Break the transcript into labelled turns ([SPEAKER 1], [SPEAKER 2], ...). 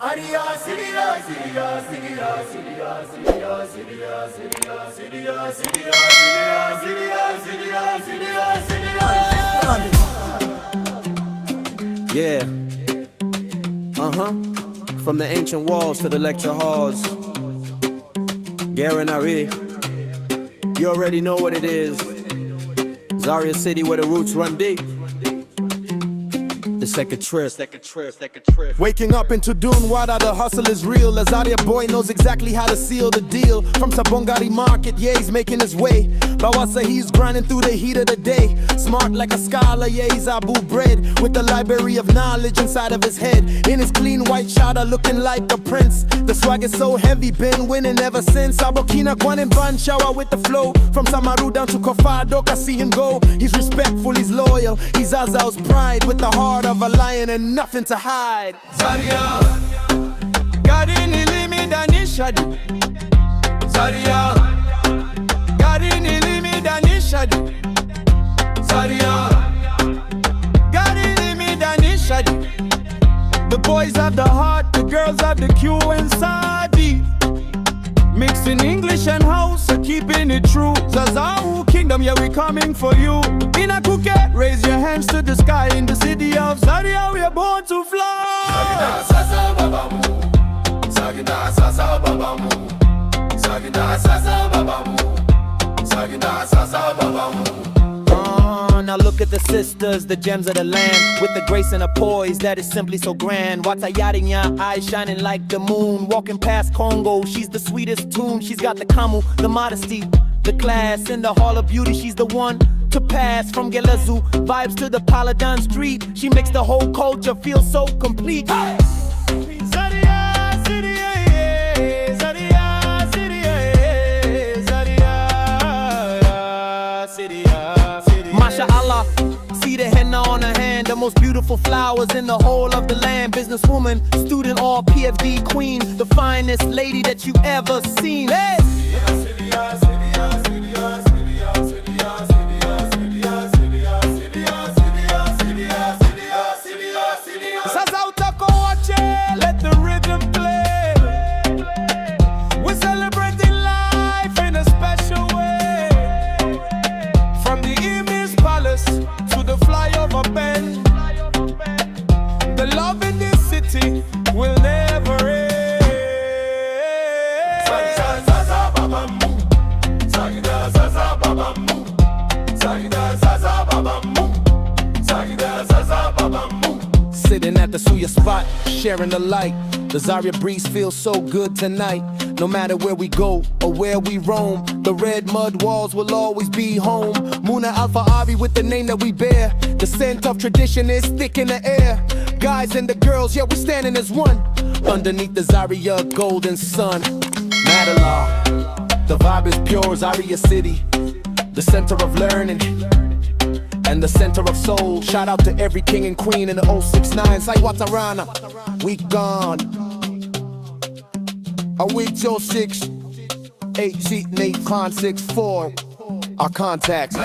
[SPEAKER 1] Yeah. From the ancient walls to the lecture halls. Guaranari. You already know what it is. Zaria City where the roots run deep. The second trip.
[SPEAKER 2] Waking up into Dunwada, the hustle is real. Azaria boy knows exactly how to seal the deal. From Sabongari market, yeah, he's making his way. Bawasa, he's grinding through the heat of the day. Smart like a scholar, yeah, he's Abu bred. With the library of knowledge inside of his head. In his clean white chada, looking like a prince. The swag is so heavy, been winning ever since. Abokina Kwan and Ban shower with the flow. From Samaru down to Kofado, I see him go. He's respectful, he's loyal. He's ZAZZAU's pride with the heart of a lion and nothing to hide.
[SPEAKER 3] Zaria, garini limi dani shadi. Zaria, garini limi dani shadi. Zaria, garini limi dani shadi. The boys have the heart, the girls have the Q and Sadi. Mixing English and Hausa, keeping it true. ZAZZAU kingdom, yeah, we coming for you. In a Phuket, raise your hands to the sky. In the city of Zaria, we are born to fly. Sagida ZAZZAU babamu, Sagida ZAZZAU babamu, Sagida ZAZZAU babamu, Sagida ZAZZAU babamu.
[SPEAKER 1] Now look at the sisters, the gems of the land. With the grace and a poise that is simply so grand. Watayarinya, eyes shining like the moon. Walking past Congo, she's the sweetest tune. She's got the kamu, the modesty, the class. In the hall of beauty, she's the one to pass. From Gelazu, vibes to the Paladin street. She makes the whole culture feel so complete. Hey! Allah, see the henna on her hand, the most beautiful flowers in the whole of the land. Businesswoman, student, all PFD queen, the finest lady that you ever seen. Hey! ZAZZAU tako wache, let the rhythm play. We're celebrating life in a special way. From the palace to the flyover bend, the love in this city will never end. Sagida ZAZZAU babamu, Sagida ZAZZAU babamu, Sagida ZAZZAU babamu, Sagida ZAZZAU babamu.
[SPEAKER 2] Sitting at the Suya spot, sharing the light. The Zaria breeze feels so good tonight. No matter where we go or where we roam, the red mud walls will always be home. Muna Alpha Ari with the name that we bear. The scent of tradition is thick in the air. Guys and the girls, yeah, we're standing as one. Underneath the Zaria golden sun. Madala, the vibe is pure, Zaria City. The center of learning and the center of soul. Shout out to every king and queen in the 069. Saiwatarana, we gone. A week till 6, 8 seat Nate Con 6-4. Our contacts.